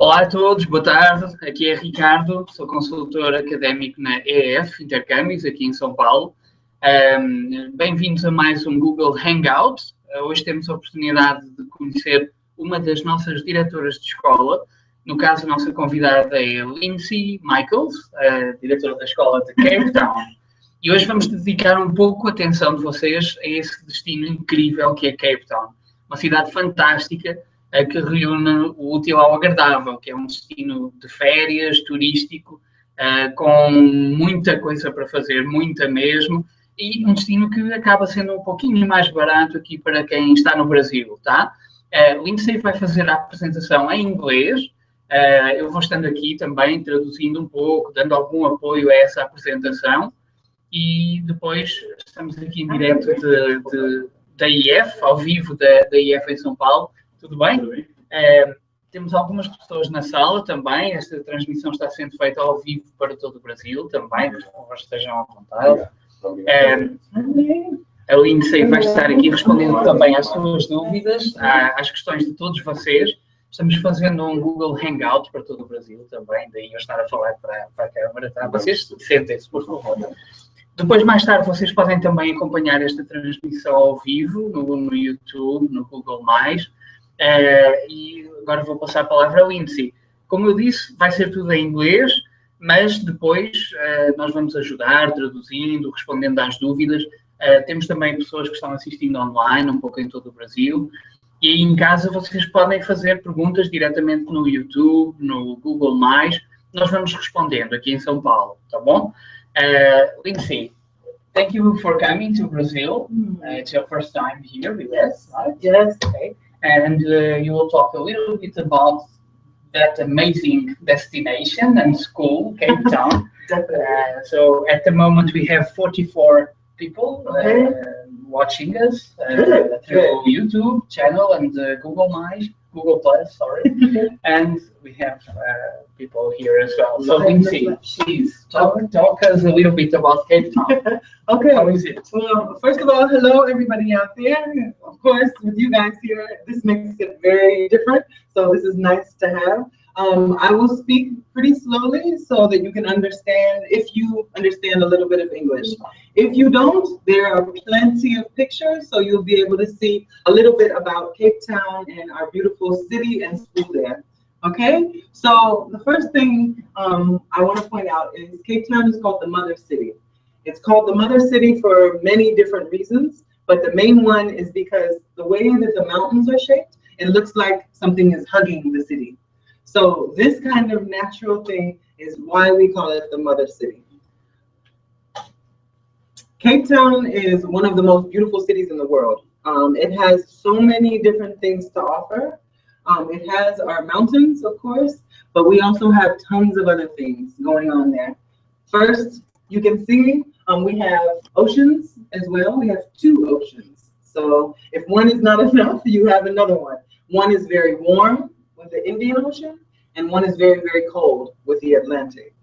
Olá a todos, boa tarde. Aqui é Ricardo, sou consultor académico na EF, Intercâmbios, aqui em São Paulo. Bem-vindos a mais um Google Hangout. Hoje temos a oportunidade de conhecer uma das nossas diretoras de escola. No caso, a nossa convidada é Lindsay Michaels, a diretora da escola de Cape Town. E hoje vamos dedicar um pouco a atenção de vocês a esse destino incrível que é Cape Town. Uma cidade fantástica, que reúne o útil ao agradável, que é um destino de férias, turístico, com muita coisa para fazer, muita mesmo, e um destino que acaba sendo um pouquinho mais barato aqui para quem está no Brasil, tá? Lindsay vai fazer a apresentação em inglês, eu vou estando aqui também traduzindo um pouco, dando algum apoio a essa apresentação, e depois estamos aqui em direto da IF, ao vivo da IF em São Paulo. Tudo bem? Tudo bem. Temos algumas pessoas na sala também. Esta transmissão está sendo feita ao vivo para todo o Brasil também. Por favor, estejam à vontade. A Lindsay vai estar aqui respondendo também às suas dúvidas, às questões de todos vocês. Estamos fazendo um Google Hangout para todo o Brasil também. Daí eu estar a falar para a câmara. Tá? Vocês sentem-se, por favor. Depois, mais tarde, vocês podem também acompanhar esta transmissão ao vivo no YouTube, no Google+. E agora vou passar a palavra a Lindsay. Como eu disse, vai ser tudo em inglês, mas depois nós vamos ajudar, traduzindo, respondendo às dúvidas. Temos também pessoas que estão assistindo online, um pouco em todo o Brasil. E aí em casa vocês podem fazer perguntas diretamente no YouTube, no Google+. Nós vamos respondendo aqui em São Paulo, tá bom? Lindsay, thank you for coming to Brazil. It's your first time here with us, right? Yes. Okay. And you will talk a little bit about that amazing destination and school, Cape Town. So at the moment we have 44 people watching us through YouTube channel and Google Plus, sorry. And we have people here as well. So Lindsay, please talk us a little bit about Cape Town. Okay. How is it? Well, first of all, hello everybody out there. Of course, with you guys here, this makes it very different. So this is nice to have. I will speak pretty slowly so that you can understand, if you understand a little bit of English. If you don't, there are plenty of pictures, so you'll be able to see a little bit about Cape Town and our beautiful city and school there. Okay, so the first thing I want to point out is Cape Town is called the Mother City. It's called the Mother City for many different reasons, but the main one is because the way that the mountains are shaped, it looks like something is hugging the city. So this kind of natural thing is why we call it the Mother City. Cape Town is one of the most beautiful cities in the world. It has so many different things to offer. It has our mountains, of course, but we also have tons of other things going on there. First, you can see we have oceans as well. We have 2 oceans. So if one is not enough, you have another one. One is very warm with the Indian Ocean, and one is very, very cold with the Atlantic.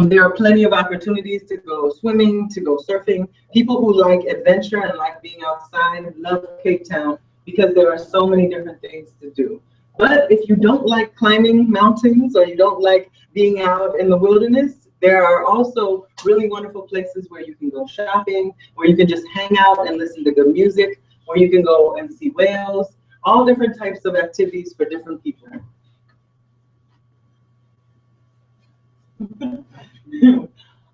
There are plenty of opportunities to go swimming, to go surfing. People who like adventure and like being outside love Cape Town because there are so many different things to do. But if you don't like climbing mountains or you don't like being out in the wilderness, there are also really wonderful places where you can go shopping, where you can just hang out and listen to good music, where you can go and see whales. All different types of activities for different people.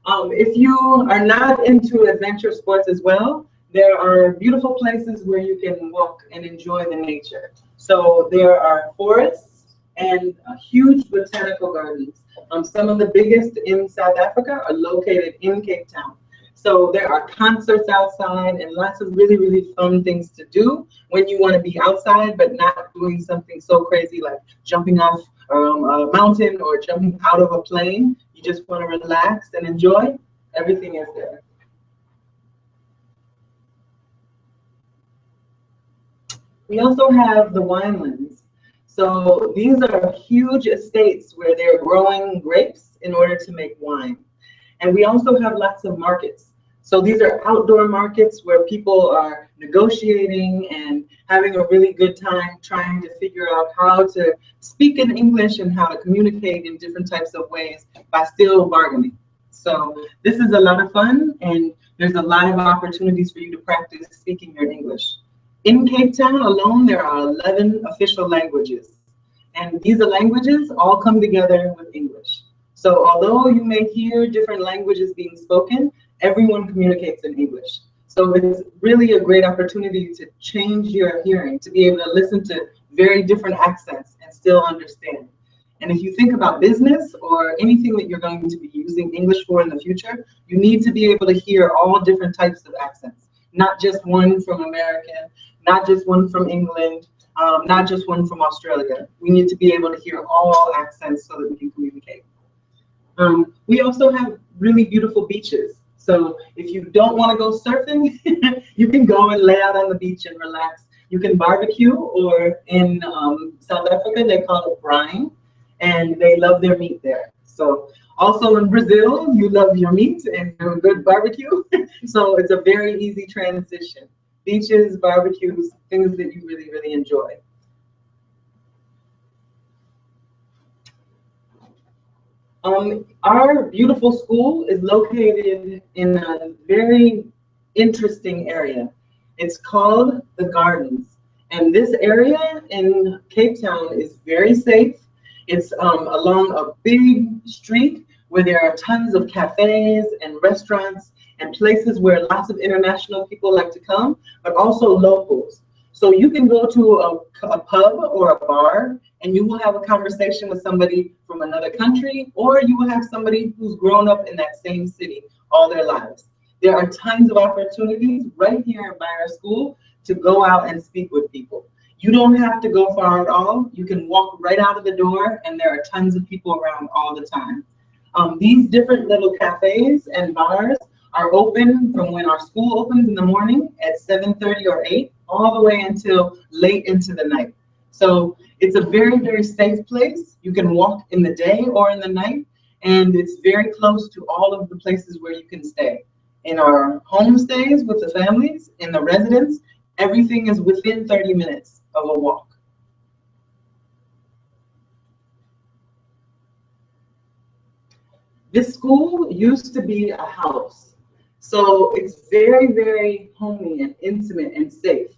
If you are not into adventure sports as well, there are beautiful places where you can walk and enjoy the nature. So there are forests and huge botanical gardens. Some of the biggest in South Africa are located in Cape Town. So there are concerts outside and lots of really, really fun things to do when you want to be outside, but not doing something so crazy like jumping off a mountain or jumping out of a plane. You just want to relax and enjoy. Everything is there. We also have the Winelands. So these are huge estates where they're growing grapes in order to make wine. And we also have lots of markets. So these are outdoor markets where people are negotiating and having a really good time trying to figure out how to speak in English and how to communicate in different types of ways by still bargaining. So this is a lot of fun, and there's a lot of opportunities for you to practice speaking your English. In Cape Town alone, there are 11 official languages, and these languages all come together with English. So although you may hear different languages being spoken, everyone communicates in English. So it's really a great opportunity to change your hearing, to be able to listen to very different accents and still understand. And if you think about business or anything that you're going to be using English for in the future, you need to be able to hear all different types of accents, not just one from America, not just one from England, not just one from Australia. We need to be able to hear all accents so that we can communicate. We also have really beautiful beaches. So if you don't want to go surfing, you can go and lay out on the beach and relax. You can barbecue, or in South Africa, they call it brine, and they love their meat there. So also in Brazil, you love your meat and a good barbecue. So it's a very easy transition. Beaches, barbecues, things that you really, really enjoy. Our beautiful school is located in a very interesting area. It's called the Gardens. And this area in Cape Town is very safe. It's along a big street where there are tons of cafes and restaurants and places where lots of international people like to come, but also locals. So you can go to a pub or a bar and you will have a conversation with somebody from another country, or you will have somebody who's grown up in that same city all their lives. There are tons of opportunities right here by our school to go out and speak with people. You don't have to go far at all. You can walk right out of the door and there are tons of people around all the time. These different little cafes and bars are open from when our school opens in the morning at 7:30 or 8, all the way until late into the night. So it's a very, very safe place. You can walk in the day or in the night, and it's very close to all of the places where you can stay. In our homestays with the families, in the residence, everything is within 30 minutes of a walk. This school used to be a house. So it's very, very homey and intimate and safe.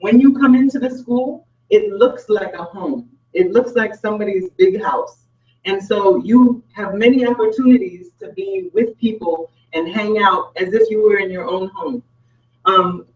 When you come into the school, it looks like a home. It looks like somebody's big house. And so you have many opportunities to be with people and hang out as if you were in your own home.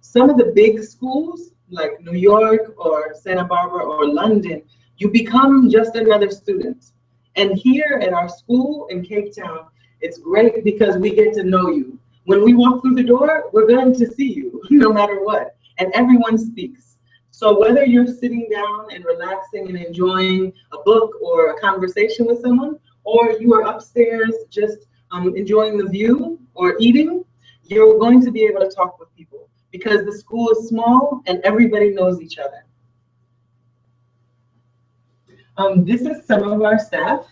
Some of the big schools, like New York or Santa Barbara or London, you become just another student. And here at our school in Cape Town, it's great because we get to know you. When we walk through the door, we're going to see you no matter what. And everyone speaks. So whether you're sitting down and relaxing and enjoying a book or a conversation with someone, or you are upstairs just enjoying the view or eating, you're going to be able to talk with people because the school is small and everybody knows each other. This is some of our staff.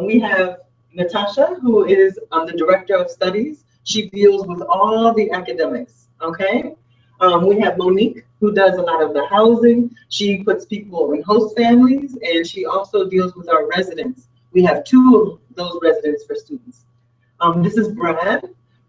We have Natasha, who is the Director of Studies. She deals with all the academics, okay? We have Monique, who does a lot of the housing. She puts people in host families, and she also deals with our residents. We have 2 of those residents for students. This is Brad.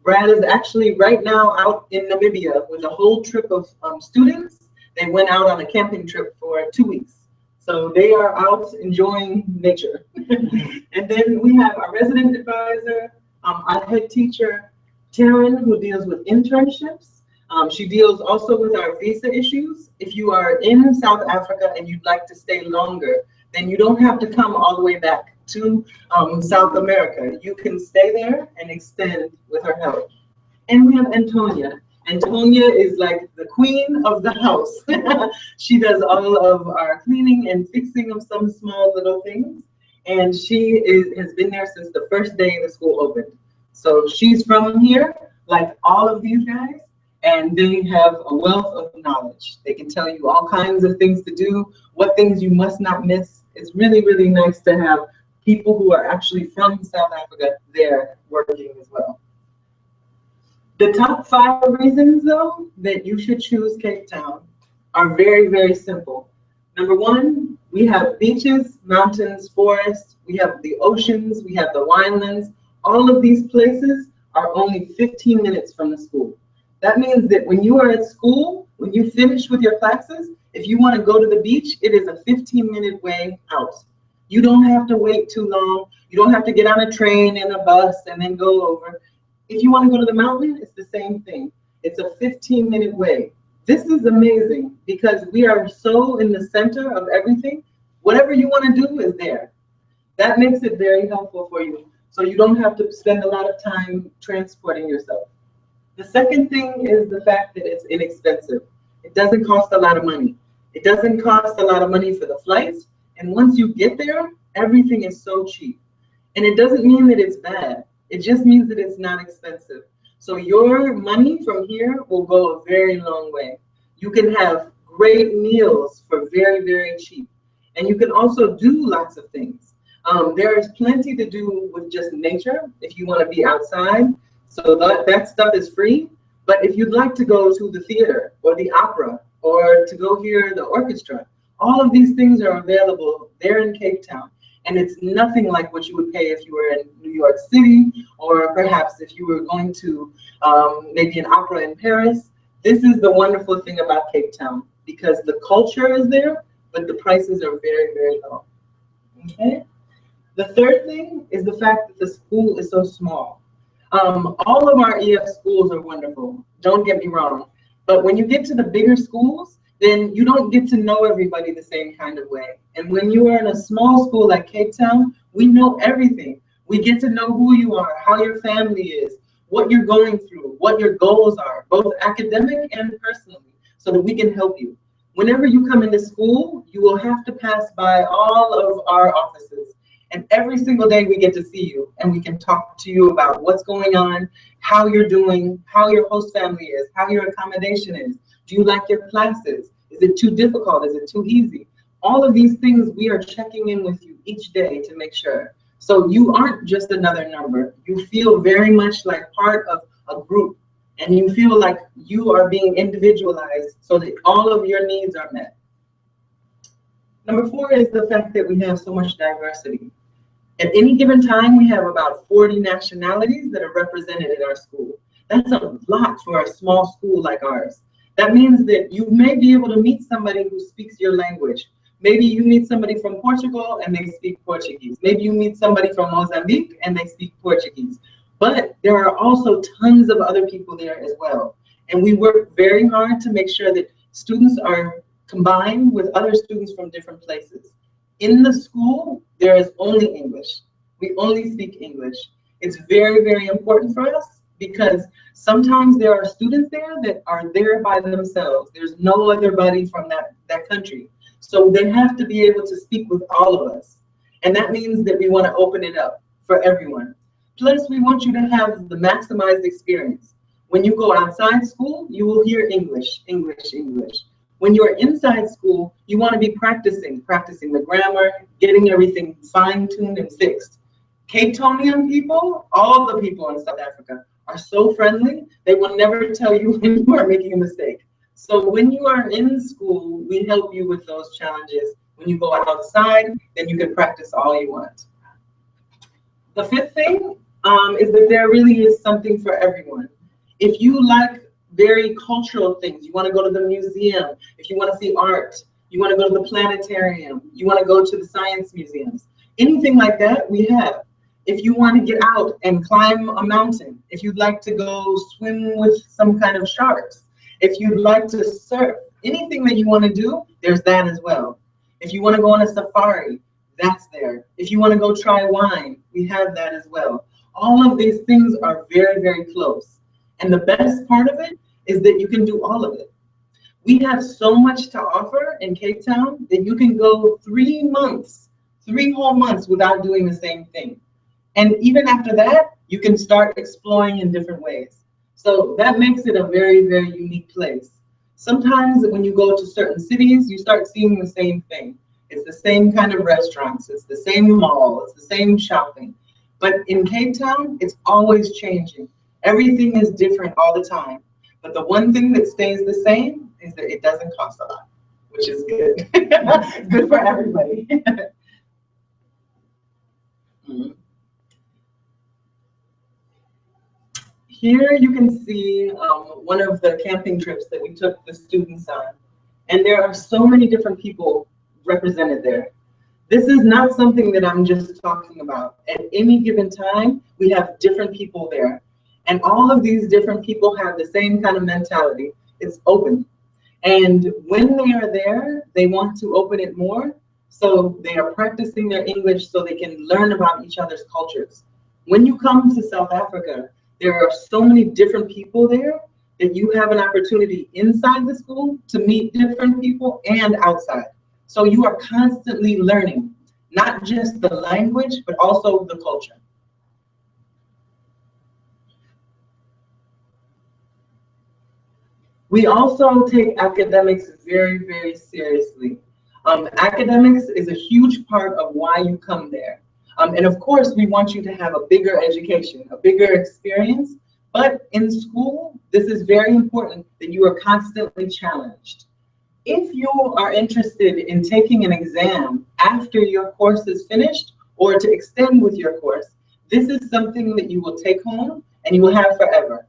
Brad is actually right now out in Namibia with a whole trip of students. They went out on a camping trip for 2 weeks. So they are out enjoying nature. And then we have our resident advisor, our head teacher, Taryn, who deals with internships. She deals also with our visa issues. If you are in South Africa and you'd like to stay longer, then you don't have to come all the way back to South America. You can stay there and extend with her help. And we have Antonia. Antonia is like the queen of the house. She does all of our cleaning and fixing of some small little things. And she has been there since the first day the school opened. So she's from here, like all of these guys, and they have a wealth of knowledge. They can tell you all kinds of things to do, what things you must not miss. It's really, really nice to have people who are actually from South Africa there working as well. The top 5 reasons, though, that you should choose Cape Town are very, very simple. Number 1, we have beaches, mountains, forests, we have the oceans, we have the winelands. All of these places are only 15 minutes from the school. That means that when you are at school, when you finish with your classes, if you want to go to the beach, it is a 15-minute way out. You don't have to wait too long. You don't have to get on a train and a bus and then go over. If you want to go to the mountain, it's the same thing. It's a 15-minute way. This is amazing because we are so in the center of everything. Whatever you want to do is there. That makes it very helpful for you. So you don't have to spend a lot of time transporting yourself. The second thing is the fact that it's inexpensive. It doesn't cost a lot of money. It doesn't cost a lot of money for the flights. And once you get there, everything is so cheap. And it doesn't mean that it's bad. It just means that it's not expensive. So your money from here will go a very long way. You can have great meals for very, very cheap. And you can also do lots of things. There is plenty to do with just nature if you want to be outside. So that stuff is free. But if you'd like to go to the theater or the opera or to go hear the orchestra, all of these things are available there in Cape Town. And it's nothing like what you would pay if you were in New York City, or perhaps if you were going to maybe an opera in Paris. This is the wonderful thing about Cape Town, because the culture is there, but the prices are very, very low. Okay. The third thing is the fact that the school is so small. All of our EF schools are wonderful, don't get me wrong. But when you get to the bigger schools, then you don't get to know everybody the same kind of way. And when you are in a small school like Cape Town, we know everything. We get to know who you are, how your family is, what you're going through, what your goals are, both academic and personally, so that we can help you. Whenever you come into school, you will have to pass by all of our offices. And every single day we get to see you and we can talk to you about what's going on, how you're doing, how your host family is, how your accommodation is. Do you like your classes? Is it too difficult? Is it too easy? All of these things we are checking in with you each day to make sure. So you aren't just another number. You feel very much like part of a group, and you feel like you are being individualized so that all of your needs are met. Number 4 is the fact that we have so much diversity. At any given time, we have about 40 nationalities that are represented in our school. That's a lot for a small school like ours. That means that you may be able to meet somebody who speaks your language. Maybe you meet somebody from Portugal and they speak Portuguese. Maybe you meet somebody from Mozambique and they speak Portuguese. But there are also tons of other people there as well. And we work very hard to make sure that students are combined with other students from different places. In the school, there is only English. We only speak English. It's very, very important for us because sometimes there are students there that are there by themselves. There's no other buddy from that country. So they have to be able to speak with all of us. And that means that we want to open it up for everyone. Plus, we want you to have the maximized experience. When you go outside school, you will hear English, English, English. When you're inside school, you want to be practicing the grammar, getting everything fine-tuned and fixed. Cape Townian people, all the people in South Africa, are so friendly, they will never tell you when you are making a mistake. So when you are in school, we help you with those challenges. When you go outside, then you can practice all you want. The 5th thing is that there really is something for everyone. If you like very cultural things, you want to go to the museum, if you want to see art, you want to go to the planetarium, you want to go to the science museums, anything like that, we have. If you want to get out and climb a mountain, if you'd like to go swim with some kind of sharks, if you'd like to surf, anything that you want to do, there's that as well. If you want to go on a safari, that's there. If you want to go try wine, we have that as well. All of these things are very, very close. And the best part of it is that you can do all of it. We have so much to offer in Cape Town that you can go 3 months, 3 whole months without doing the same thing. And even after that, you can start exploring in different ways. So that makes it a very, very unique place. Sometimes when you go to certain cities, you start seeing the same thing. It's the same kind of restaurants, it's the same mall, it's the same shopping. But in Cape Town, it's always changing. Everything is different all the time. But the one thing that stays the same is that it doesn't cost a lot, which is good. Good for everybody. Here you can see one of the camping trips that we took the students on. And there are so many different people represented there. This is not something that I'm just talking about. At any given time, we have different people there. And all of these different people have the same kind of mentality. It's open. And when they are there, they want to open it more. So they are practicing their English so they can learn about each other's cultures. When you come to South Africa, there are so many different people there that you have an opportunity inside the school to meet different people and outside. So you are constantly learning, not just the language, but also the culture. We also take academics very, very seriously. Academics is a huge part of why you come there. And of course, we want you to have a bigger education, a bigger experience. But in school, this is very important that you are constantly challenged. If you are interested in taking an exam after your course is finished or to extend with your course, this is something that you will take home and you will have forever.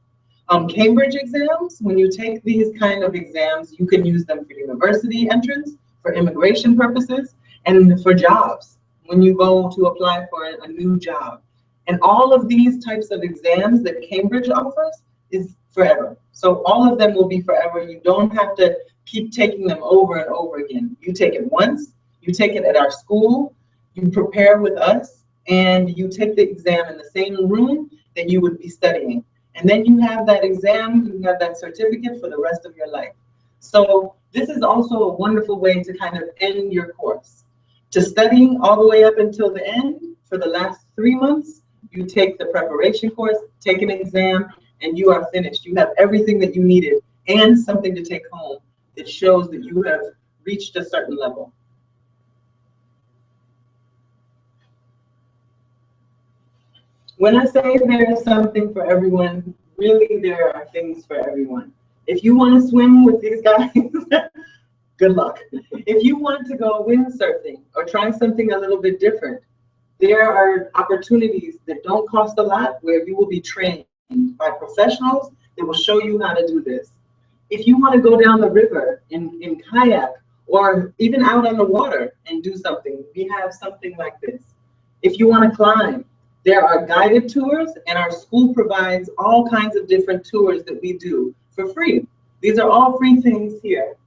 Cambridge exams, when you take these kind of exams, you can use them for university entrance, for immigration purposes, and for jobs, when you go to apply for a new job. And all of these types of exams that Cambridge offers is forever. So all of them will be forever. You don't have to keep taking them over and over again. You take it once, you take it at our school, you prepare with us, and you take the exam in the same room that you would be studying. And then you have that exam, you have that certificate for the rest of your life. So this is also a wonderful way to kind of end your course. To study all the way up until the end, for the last 3 months, you take the preparation course, take an exam, and you are finished. You have everything that you needed and something to take home that shows that you have reached a certain level. When I say there is something for everyone, really there are things for everyone. If you want to swim with these guys, good luck. If you want to go windsurfing or try something a little bit different, there are opportunities that don't cost a lot where you will be trained by professionals that will show you how to do this. If you want to go down the river in kayak or even out on the water and do something, we have something like this. If you want to climb, there are guided tours, and our school provides all kinds of different tours that we do for free. These are all free things here.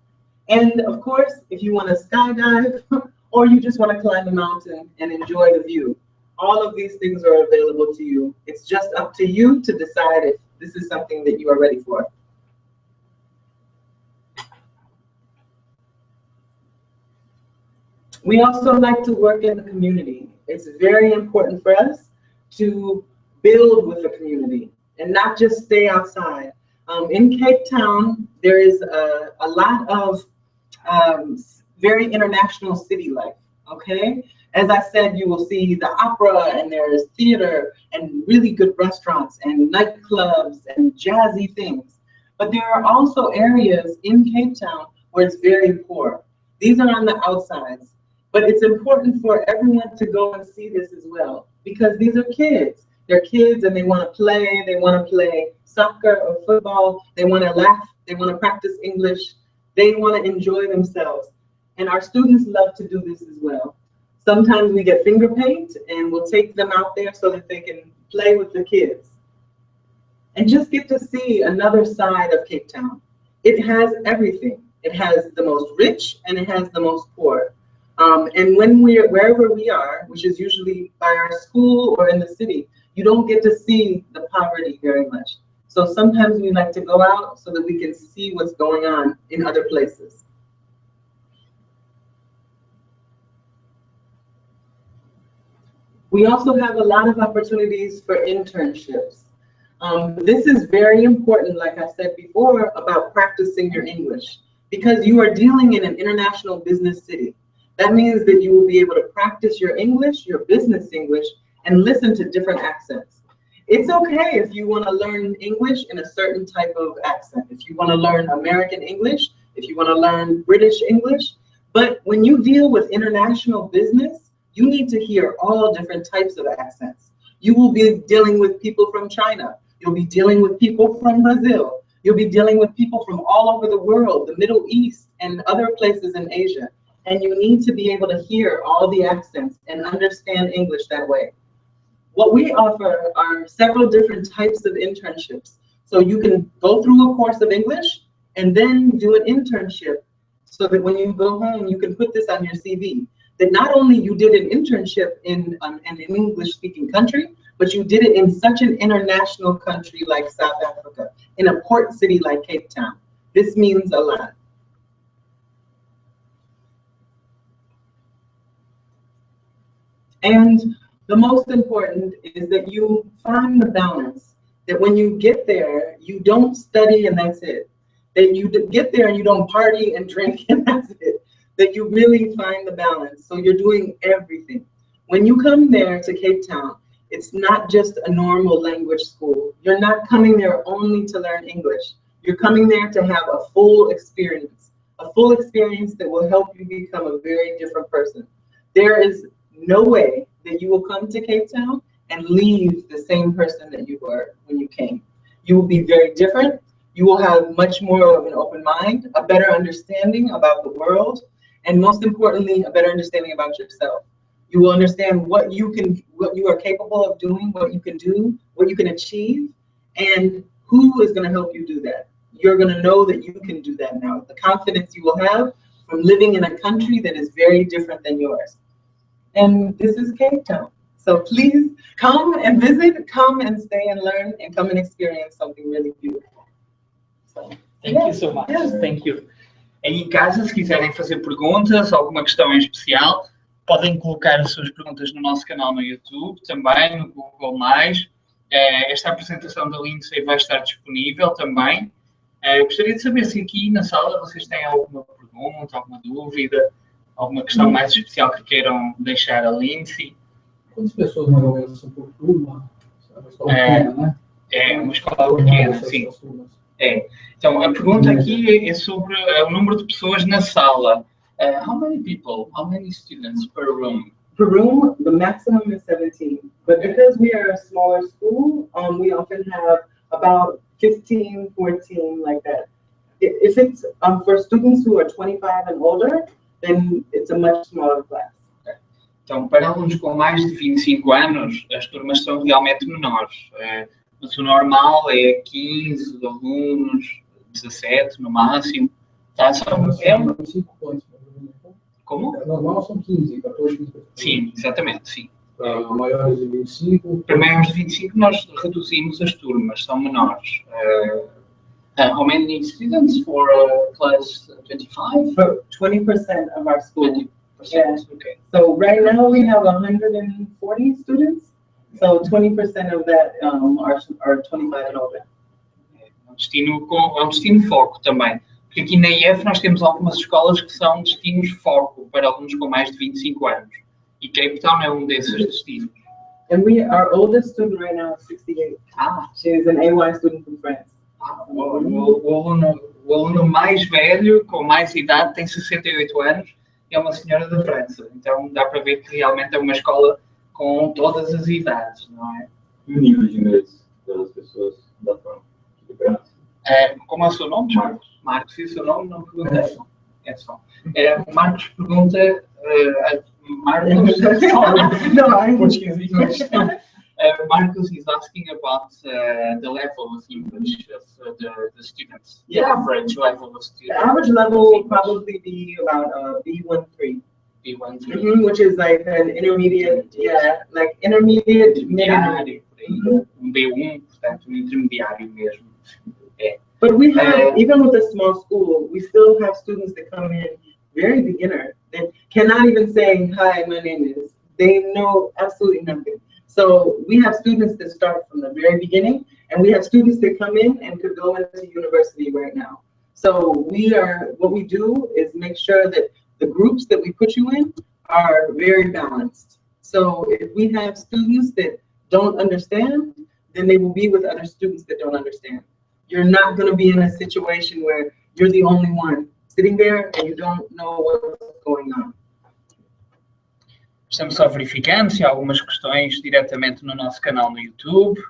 And of course, if you want to skydive or you just want to climb a mountain and enjoy the view, all of these things are available to you. It's just up to you to decide if this is something that you are ready for. We also like to work in the community. It's very important for us to build with the community and not just stay outside. In Cape Town, there is a lot of very international city life, okay? As I said, you will see the opera, and there's theater, and really good restaurants, and nightclubs, and jazzy things. But there are also areas in Cape Town where it's very poor. These are on the outsides. But it's important for everyone to go and see this as well, because these are kids. They're kids and they want to play. They want to play soccer or football. They want to laugh. They want to practice English. They want to enjoy themselves. And our students love to do this as well. Sometimes we get finger paint and we'll take them out there so that they can play with the kids and just get to see another side of Cape Town. It has everything. It has the most rich and it has the most poor. And when wherever we are, which is usually by our school or in the city, you don't get to see the poverty very much. So sometimes we like to go out so that we can see what's going on in other places. We also have a lot of opportunities for internships. This is very important, like I said before, about practicing your English, because you are dealing in an international business city. That means that you will be able to practice your English, your business English, and listen to different accents. It's okay if you want to learn English in a certain type of accent. If you want to learn American English, if you want to learn British English. But when you deal with international business, you need to hear all different types of accents. You will be dealing with people from China. You'll be dealing with people from Brazil. You'll be dealing with people from all over the world, the Middle East and other places in Asia. And you need to be able to hear all the accents and understand English that way. What we offer are several different types of internships. So you can go through a course of English and then do an internship so that when you go home, you can put this on your CV. That not only you did an internship in an English-speaking country, but you did it in such an international country like South Africa, in a port city like Cape Town. This means a lot. And the most important is that you find the balance, that when you get there, you don't study and that's it. That you get there and you don't party and drink and that's it. That you really find the balance. So you're doing everything. When you come there to Cape Town, it's not just a normal language school. You're not coming there only to learn English. You're coming there to have a full experience that will help you become a very different person. There is no way that you will come to Cape Town and leave the same person that you were when you came. You will be very different. You will have much more of an open mind, a better understanding about the world, and most importantly, a better understanding about yourself. You will understand what you are capable of doing, what you can do, what you can achieve, and who is going to help you do that. You're going to know that you can do that now. The confidence you will have from living in a country that is very different than yours. And this is Cape Town. So please come and visit, come and stay and learn, and come and experience something really beautiful. So, thank you so much. Yes. Thank you. Aí em casa, se quiserem fazer perguntas, alguma questão em especial, podem colocar as suas perguntas no nosso canal no YouTube, também no Google+. Esta apresentação da Lindsay vai estar disponível também. Gostaria de saber se aqui na sala vocês têm alguma pergunta, alguma dúvida, alguma questão mais especial que queiram deixar a Lindsay. Quantas pessoas mais ou menos são por turma? É uma escola pequena, né? É uma escola pequena, sim. Então, a pergunta aqui é sobre o número de pessoas na sala. How many people, how many students per room? Per room, the maximum is 17. But because we are a smaller school, we often have about 15, 14, like that. If it's for students who are 25 and older, then it's a much smaller class. Então, para alunos com mais de 25 anos, as turmas são realmente menores. Mas o normal é 15 alunos, 17 no máximo. Tá? São 5 pontos. Como? Normal são 15, 14, 15 pessoas. Sim, exatamente, sim. Para maiores de 25? Para maiores de 25 nós reduzimos as turmas, são menores. How many students for class 25? 20% of our school. 20%, yeah. Okay. So right now we have 140 students. So 20% of that are 25 and older. É um destino foco também. Porque aqui na IF nós temos algumas escolas que são destinos foco para alunos com mais de 25 anos. E Cape Town é um desses destinos. And our oldest student right now is 68. She's an AY student from France. O aluno mais velho, com mais idade, tem 68 anos e é uma senhora da França. Então dá para ver que realmente é uma escola com todas as idades, não é? E o nível de inglês das pessoas da França? Como é o seu nome? Marcos, e o seu nome? Não perguntei. Edson. Marcos pergunta... Marcos... No, I'm Portuguese. Marcos is asking about the level of English of the students. The average level of students. The average level will probably be about B1-3. B1-3. Which is like an intermediate, like intermediate. Intermediário. B1, portanto, intermediário mesmo. But we have, even with a small school, we still have students that come in very beginner that cannot even say, hi, my name is. They know absolutely nothing. So we have students that start from the very beginning, and we have students that come in and could go into university right now. So what we do is make sure that the groups that we put you in are very balanced. So if we have students that don't understand, then they will be with other students that don't understand. You're not going to be in a situation where you're the only one sitting there and you don't know what's going on. Estamos só verificando se há algumas questões diretamente no nosso canal no YouTube.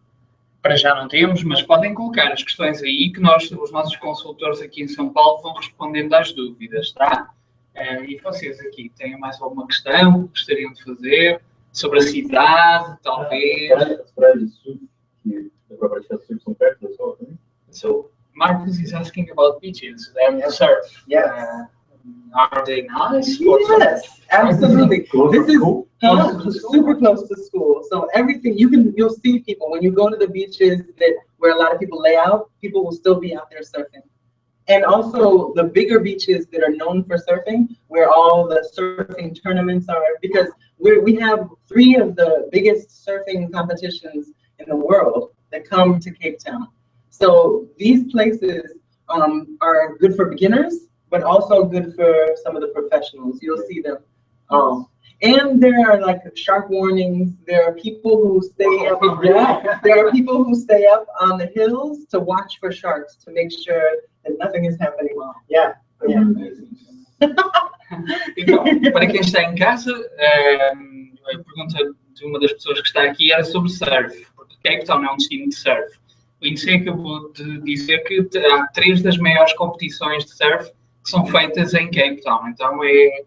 Para já não temos, mas podem colocar as questões aí que os nossos consultores aqui em São Paulo vão respondendo às dúvidas, tá? E vocês aqui, têm mais alguma questão que gostariam de fazer? Sobre a cidade, talvez? As praias de surf, que dá para praticar surf, são perto da escola também? So, Marcus is asking about beaches and surf. Yes. Are they nice? Yes, absolutely. This is Close super close to school. So everything you'll see people when you go to the beaches where a lot of people lay out, people will still be out there surfing. And also the bigger beaches that are known for surfing, where all the surfing tournaments are, because we have 3 of the biggest surfing competitions in the world that come to Cape Town. So these places are good for beginners, but also good for some of the professionals. You'll see them. And there are like shark warnings. There are people who stay up. There are people who stay up on the hills to watch for sharks to make sure that nothing is happening. Yeah. Então, para quem está em casa, a pergunta de uma das pessoas que está aqui era sobre surf, porque Cape Town é um destino de surf. O Lindsay acabou de dizer que há 3 das maiores competições de surf que são feitas em Cape Town, então é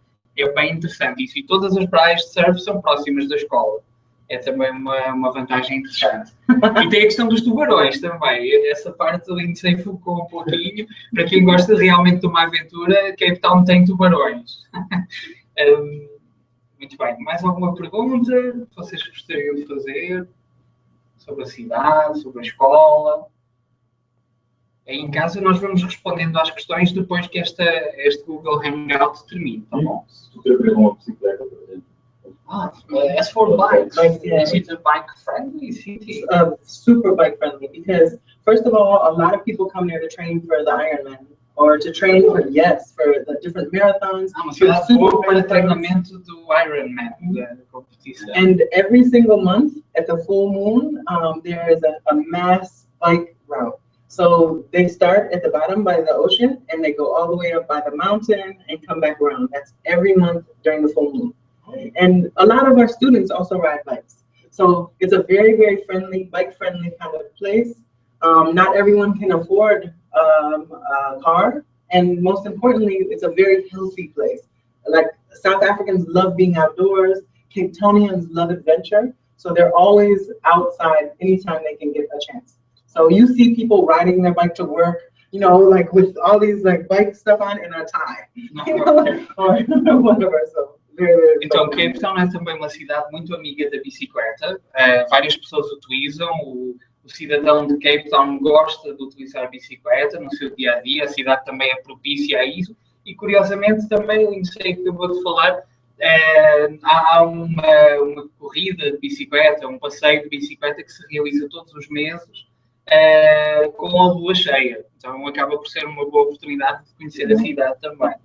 bem interessante isso. E todas as praias de surf são próximas da escola. É também uma vantagem interessante. E tem a questão dos tubarões também. Essa parte do Lindsay focou um pouquinho. Para quem gosta realmente de uma aventura, Cape Town tem tubarões. Muito bem. Mais alguma pergunta que vocês gostariam de fazer? Sobre a cidade, sobre a escola? Aí em casa nós vamos respondendo às questões depois que este Google Hangout termine, tá bom? Se tu quer pegar uma bicicleta, por exemplo. As for bikes, Yeah. is it a bike-friendly city? Super bike friendly because first of all, a lot of people come there to train for the Ironman or to train for the different marathons. Uma cidade boa para treinamento do Ironman, da competição. And every single month at the full moon, there is a mass bike route. So they start at the bottom by the ocean and they go all the way up by the mountain and come back around. That's every month during the full moon. And a lot of our students also ride bikes. So it's a very, very friendly, bike-friendly kind of place. Not everyone can afford a car. And most importantly, it's a very healthy place. Like South Africans love being outdoors. Cape Townians love adventure. So they're always outside anytime they can get a chance. So you see people riding their bike to work, you know, like with all these like bike stuff on and a tie, or whatever. So então, Cape Town é também uma cidade muito amiga da bicicleta. Várias pessoas utilizam. O cidadão de Cape Town gosta de utilizar a bicicleta no seu dia a dia. A cidade também é propícia a isso. E curiosamente também, o Lindsay acabou de falar, há uma corrida de bicicleta, um passeio de bicicleta que se realiza todos os meses. Com a lua cheia, então acaba por ser uma boa oportunidade de conhecer a cidade também.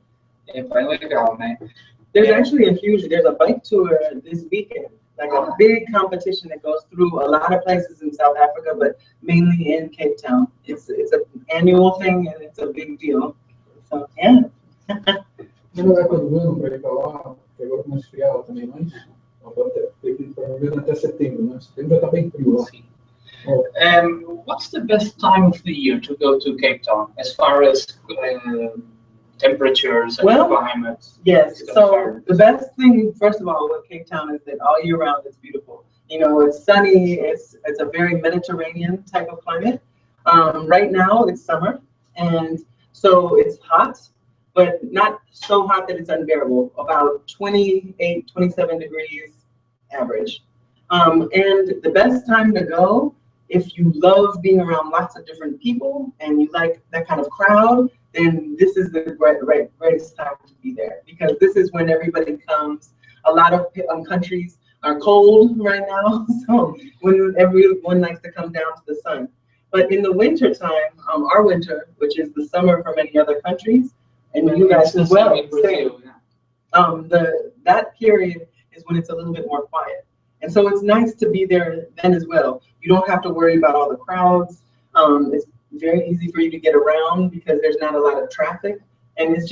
É bem legal, né? There's a bike tour this weekend, like a big competition that goes through a lot of places in South Africa, but mainly in Cape Town. It's an annual thing and it's a big deal. So yeah. Não é quando o ano para ir para lá, que agora começa a esfriar também mais. Tem que ir para até setembro, né? Setembro já está bem frio lá. Sim. What's the best time of the year to go to Cape Town as far as temperatures and climate? Yes, so the best thing, first of all, with Cape Town is that all year round it's beautiful. You know, it's sunny, it's a very Mediterranean type of climate. Right now it's summer, and so it's hot, but not so hot that it's unbearable, about 28, 27 degrees average. And the best time to go, if you love being around lots of different people and you like that kind of crowd, then this is the greatest time to be there, because this is when everybody comes. A lot of countries are cold right now, so when everyone likes to come down to the sun. But in the winter time, our winter, which is the summer for many other countries, and you guys as well, that period is when it's a little bit more quiet. And so it's nice to be there then as well. You don't have to worry about all the crowds. It's very easy for you to get around because there's not a lot of traffic. And it's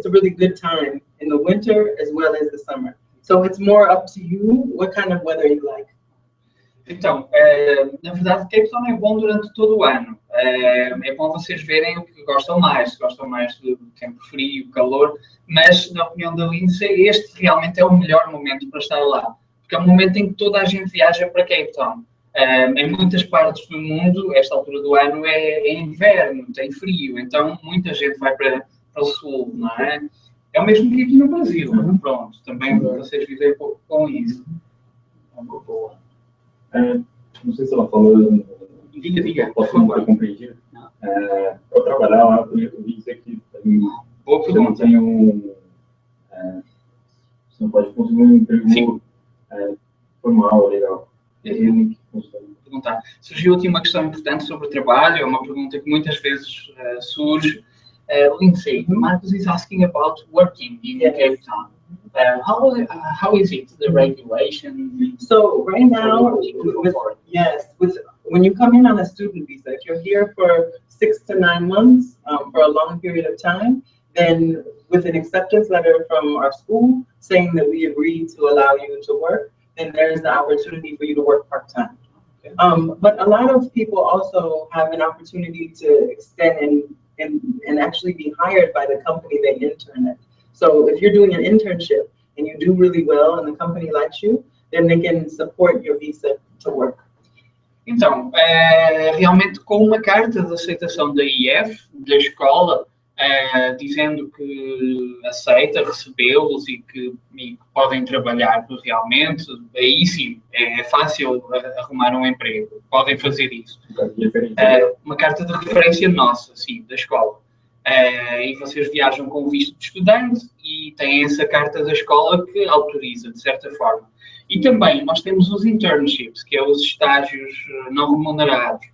a really good time in the winter as well as the summer. So it's more up to you what kind of weather you like. Então, na verdade, Cape Town é bom durante todo o ano. É bom vocês verem o que gostam mais. Se gostam mais do tempo frio, calor, mas, na opinião da Lindsay, este realmente é o melhor momento para estar lá. Porque é o momento em que toda a gente viaja para Cape Town. Em muitas partes do mundo, esta altura do ano é inverno, tem frio, então muita gente vai para o sul, não é? É o mesmo que aqui no Brasil, pronto. Também vocês vivem um pouco com isso. É uma boa. Não sei se ela falou, Diga. Posso não compreender. Para trabalhar lá, eu vi dizer que você não tem você não pode conseguir um emprego formal, legal. Perguntar. Surgiu aqui uma questão importante sobre o trabalho, é uma pergunta que muitas vezes surge. Lindsay, Marcus is asking about working in Cape Town. How is it, the regulation? So right now, when you come in on a student visa, if you're here for 6 to 9 months, for a long period of time, then with an acceptance letter from our school saying that we agree to allow you to work, then there's the opportunity for you to work part-time. But a lot of people also have an opportunity to extend and actually be hired by the company they intern at. So if you're doing an internship and you do really well and the company likes you, then they can support your visa to work. Então, realmente com uma carta de aceitação da IF, da escola, dizendo que aceita recebê-los e que podem trabalhar realmente, aí sim, é fácil arrumar um emprego, podem fazer isso. Uma carta de referência nossa, sim, da escola. E vocês viajam com visto de estudante e têm essa carta da escola que autoriza, de certa forma. E também nós temos os Internships, que é os estágios não remunerados.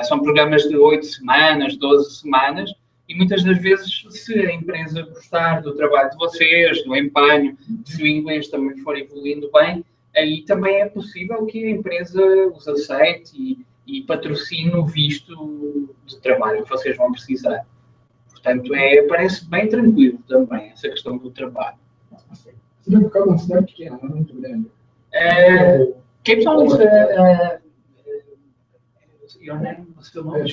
São programas de 8 semanas, 12 semanas, e muitas das vezes, se a empresa gostar do trabalho de vocês, do empenho, se o inglês também for evoluindo bem, aí também é possível que a empresa os aceite e patrocine o visto de trabalho que vocês vão precisar. Portanto, parece bem tranquilo também, essa questão do trabalho. Você deve ficar uma cidade pequena, não é muito grande. Cape Town is your name? What's your name?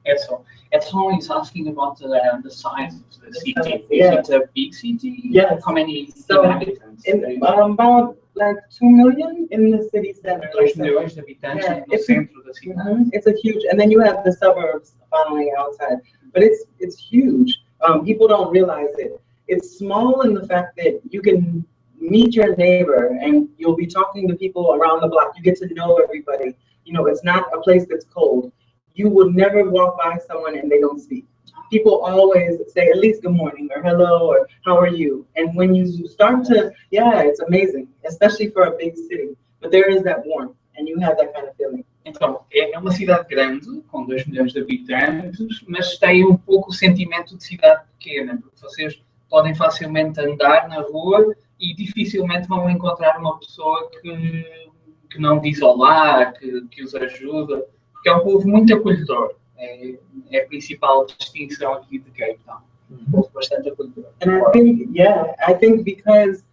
Edson. Edson is asking about the size of the city. Is it a big city? Yes. How many inhabitants? About like 2 million in the city center. 2 milhões de habitantes no centro da cidade. It's a huge, and then you have the suburbs following outside. But it's huge. People don't realize it. It's small in the fact that you can meet your neighbor and you'll be talking to people around the block. You get to know everybody. You know, it's not a place that's cold. You will never walk by someone and they don't speak. People always say at least good morning or hello or how are you? And when you start to, it's amazing, especially for a big city. But there is that warmth and you have that kind of feeling. Então, é uma cidade grande, com 2 milhões de habitantes, mas tem um pouco o sentimento de cidade pequena, porque vocês podem facilmente andar na rua e dificilmente vão encontrar uma pessoa que não diz olá, que os ajuda, porque é um povo muito acolhedor. É a principal distinção aqui de Cape Town. Um povo bastante acolhedor. And I think because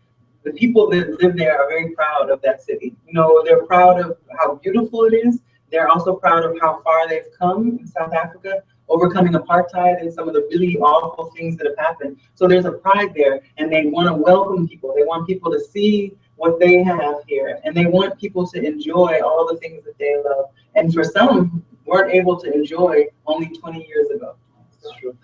the people that live there are very proud of that city. You know, they're proud of how beautiful it is. They're also proud of how far they've come in South Africa, overcoming apartheid and some of the really awful things that have happened. So there's a pride there, and they want to welcome people. They want people to see what they have here, and they want people to enjoy all the things that they love. And for some, weren't able to enjoy only 20 years ago. That's true.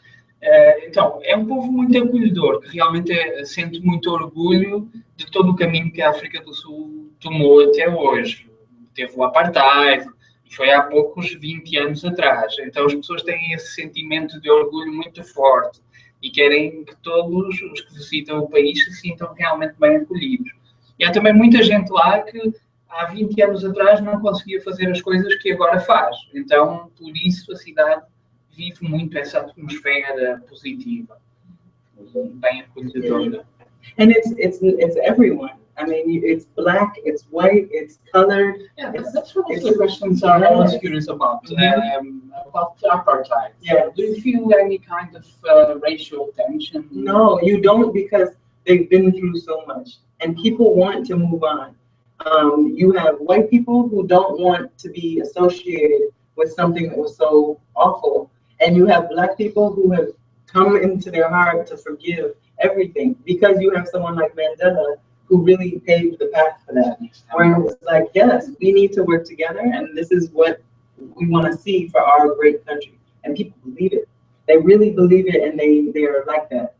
Então, é um povo muito acolhedor, que realmente sente muito orgulho de todo o caminho que a África do Sul tomou até hoje. Teve o apartheid, e foi há poucos 20 anos atrás. Então, as pessoas têm esse sentimento de orgulho muito forte e querem que todos os que visitam o país se sintam realmente bem acolhidos. E há também muita gente lá que há 20 anos atrás não conseguia fazer as coisas que agora faz. Então, por isso, a cidade vive muito essa atmosfera positiva, bem acolhedora. And it's everyone. I mean, it's black, it's white, it's colored. Yeah, that's one of the questions I was curious about apartheid. Yeah. Do you feel any kind of racial tension? No, you don't, because they've been through so much, and people want to move on. You have white people who don't want to be associated with something that was so awful, and you have black people who have come into their heart to forgive everything, because you have someone like Mandela who really paved the path for that. Where it's like, yes, we need to work together, and this is what we want to see for our great country. And people believe it. They really believe it, and they are like that.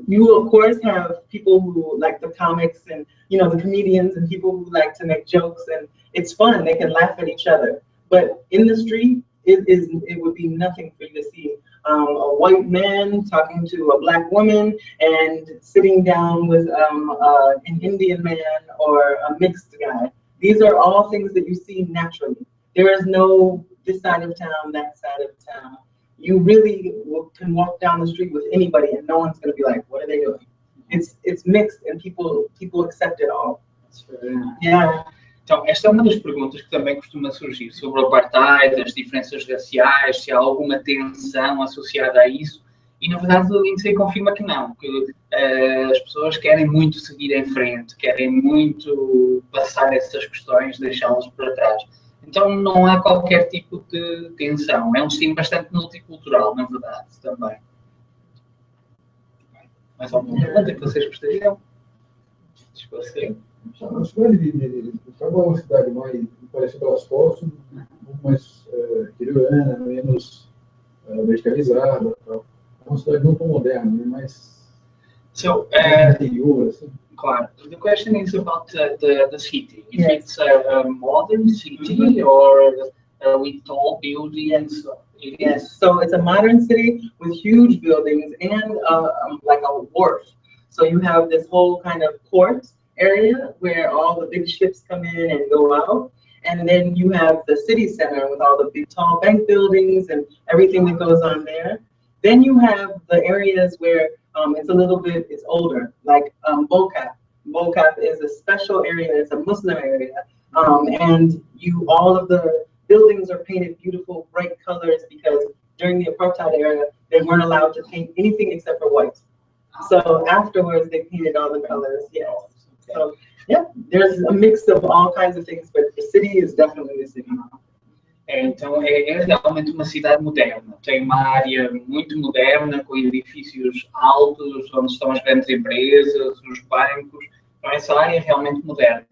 You, of course, have people who like the comics and, you know, the comedians and people who like to make jokes, and it's fun. They can laugh at each other. But in the street, it would be nothing for you to see a white man talking to a black woman and sitting down with an Indian man or a mixed guy. These are all things that you see naturally. There is no this side of town, that side of town. You really can walk down the street with anybody and no one's going to be like, what are they doing? It's mixed, and people accept it all. Yeah. Então, esta é uma das perguntas que também costuma surgir sobre o apartheid, as diferenças raciais, se há alguma tensão associada a isso. E, na verdade, o Lindsay confirma que não, que as pessoas querem muito seguir em frente, querem muito passar essas questões, deixá-las para trás. Então, não há qualquer tipo de tensão. É um destino bastante multicultural, na verdade, também. Mais alguma pergunta que vocês gostariam de esclarecer? A cidade de Cabo é uma cidade mais, parece pelas fotos, um pouco mais interiorana, menos verticalizada. É uma cidade muito moderna, né? Mais interior, assim. Claro. The question is about the city. If it's a modern city or with tall buildings. Yes, so it's a modern city with huge buildings and like a wharf. So you have this whole kind of port area where all the big ships come in and go out. And then you have the city center with all the big tall bank buildings and everything that goes on there. Then you have the areas where it's older, like Bokap. Bokap is a special area, it's a Muslim area. And all of the buildings are painted beautiful, bright colors, because during the apartheid era, they weren't allowed to paint anything except for white. So afterwards, they painted all the colors, yes. So, yeah, there's a mix of all kinds of things, but the city is definitely the city. Então, é realmente uma cidade moderna. Tem uma área muito moderna, com edifícios altos, onde estão as grandes empresas, os bancos. Então, essa área é realmente moderna.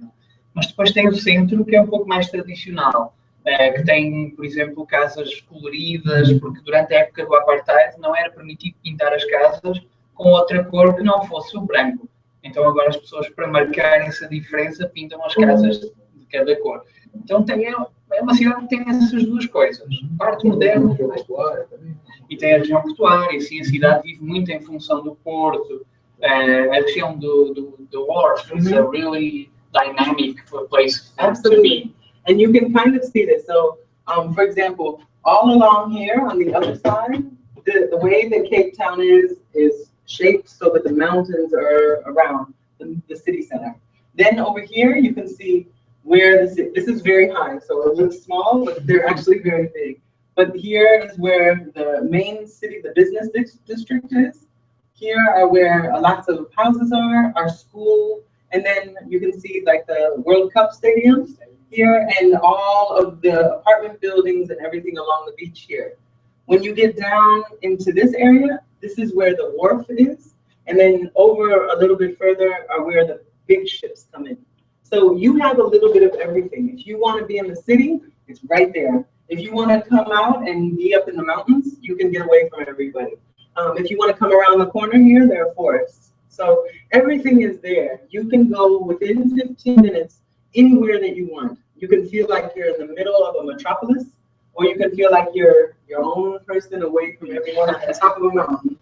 Mas depois tem o centro, que é um pouco mais tradicional, que tem, por exemplo, casas coloridas, porque durante a época do apartheid não era permitido pintar as casas com outra cor que não fosse o branco. Então, agora as pessoas, para marcar essa diferença, pintam as casas de cada cor. Então, é uma cidade que tem essas duas coisas. Parte moderna e tem a região portuária. Assim, a cidade vive muito em função do porto. A região do wharf is a really dynamic place to be. And you can kind of see this. So, for example, all along here on the other side, the way that Cape Town is shaped so that the mountains are around the city center. Then over here, you can see where this is very high, so it looks small, but they're actually very big. But here is where the main city, the business district is. Here are where lots of houses are, our school, and then you can see like the World Cup stadium here and all of the apartment buildings and everything along the beach here. When you get down into this area, this is where the wharf is, and then over a little bit further are where the big ships come in. So you have a little bit of everything. If you want to be in the city, it's right there. If you want to come out and be up in the mountains, you can get away from everybody. If you want to come around the corner here, there are forests. So everything is there. You can go within 15 minutes anywhere that you want. You can feel like you're in the middle of a metropolis, or you can feel like you're your own person away from everyone at the top of a mountain.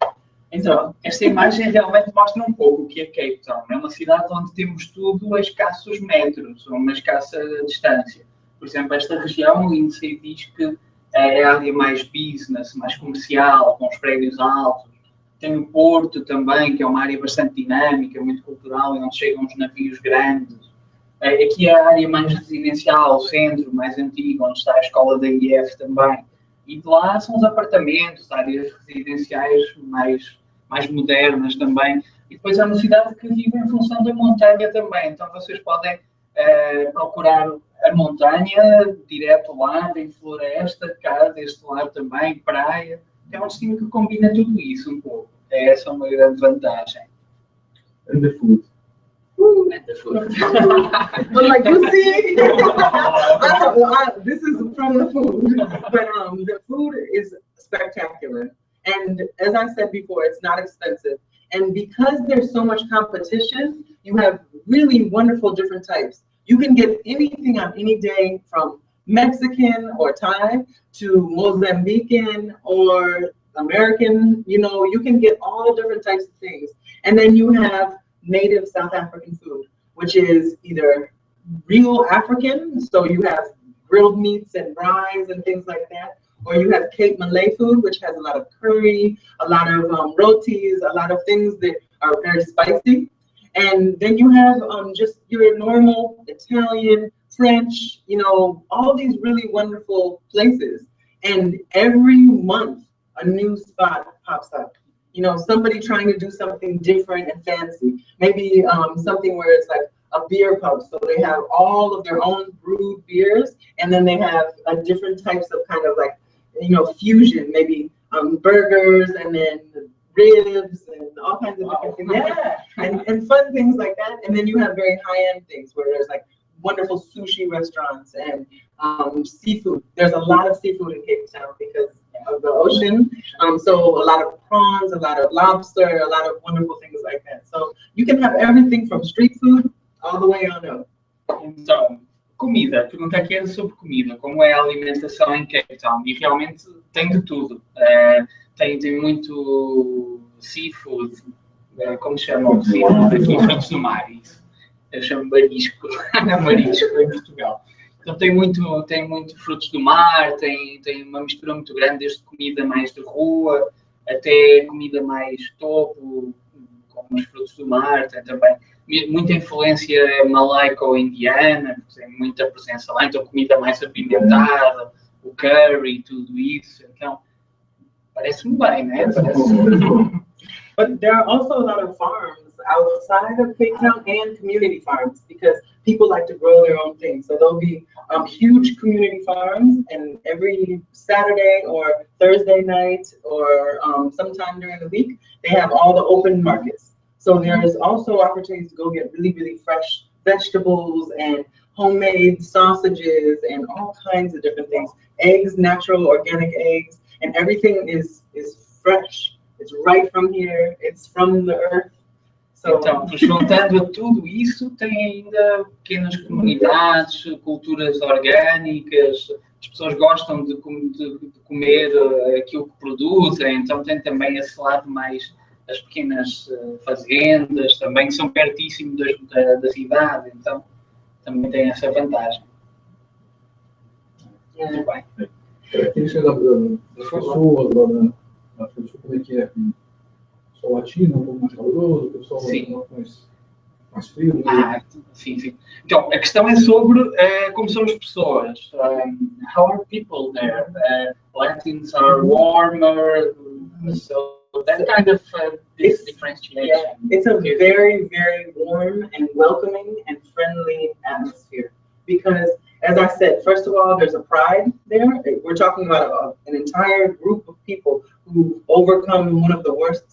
Então, esta imagem realmente mostra um pouco o que é Cape Town. É uma cidade onde temos tudo a escassos metros, ou uma escassa distância. Por exemplo, esta região, o Lindsay diz que é a área mais business, mais comercial, com os prédios altos. Tem o Porto também, que é uma área bastante dinâmica, muito cultural, e onde chegam os navios grandes. Aqui é a área mais residencial, o centro, mais antigo, onde está a escola da IF também. E de lá são os apartamentos, áreas residenciais mais modernas também. E depois é uma cidade que vive em função da montanha também. Então vocês podem procurar a montanha direto lá, tem floresta cá deste lado também, praia. É um destino que combina tudo isso um pouco. Essa é uma grande vantagem. And the food. And the food. I'm like, you see, this is from the food, but the food is spectacular. And as I said before, it's not expensive. And because there's so much competition, you have really wonderful different types. You can get anything on any day, from Mexican or Thai to Mozambican or American. You know, you can get all different types of things. And then you have native South African food, which is either real African, so you have grilled meats and braais and things like that, or you have Cape Malay food, which has a lot of curry, a lot of rotis, a lot of things that are very spicy. And then you have just your normal Italian, French, you know, all these really wonderful places. And every month, a new spot pops up. You know, somebody trying to do something different and fancy. Maybe something where it's like a beer pub. So they have all of their own brewed beers, and then they have different types of kind of like, you know, fusion, maybe burgers and then ribs and all kinds of different things. Yeah, and fun things like that. And then you have very high-end things where there's like wonderful sushi restaurants and seafood. There's a lot of seafood in Cape Town because of the ocean. So a lot of prawns, a lot of lobster, a lot of wonderful things like that. So you can have everything from street food all the way on up. Então, comida. A pergunta aqui é sobre comida. Como é a alimentação em Cape Town? E realmente tem de tudo. Tem muito seafood. Como chamam seafood aqui? Frutos do mar. Isso. Eu chamo marisco. Marisco em Portugal. Então tem muito frutos do mar, tem uma mistura muito grande, desde comida mais de rua até comida mais topo, como os frutos do mar. Tem também muita influência malaico-indiana, porque tem muita presença lá, então comida mais apimentada, o curry, tudo isso. Então parece-me bem, né? But there are also a lot of farms outside of Cape Town and community farms, because people like to grow their own things. So there'll be huge community farms, and every Saturday or Thursday night or sometime during the week, they have all the open markets. So there's also opportunities to go get really, really fresh vegetables and homemade sausages and all kinds of different things. Eggs, natural, organic eggs, and everything is fresh. It's right from here, it's from the earth. So, então, juntando a tudo isso, tem ainda pequenas comunidades, culturas orgânicas, as pessoas gostam de comer aquilo que produzem, então tem também esse lado mais, as pequenas fazendas, também que são pertíssimo da cidade, então também tem essa vantagem. Muito bem. Característica das pessoas lá na África do Sul, como é que é? Pessoal latino, um pouco mais caloroso, pessoal mais frio. Né? Sim. Então, a questão é sobre como são as pessoas. How are people there? Latins are warmer, so that kind of differentiation. Yeah, it's a very, very warm and welcoming and friendly atmosphere. Because, as I said, first of all, there's a pride there. We're talking about an entire group of people who overcome one of the worst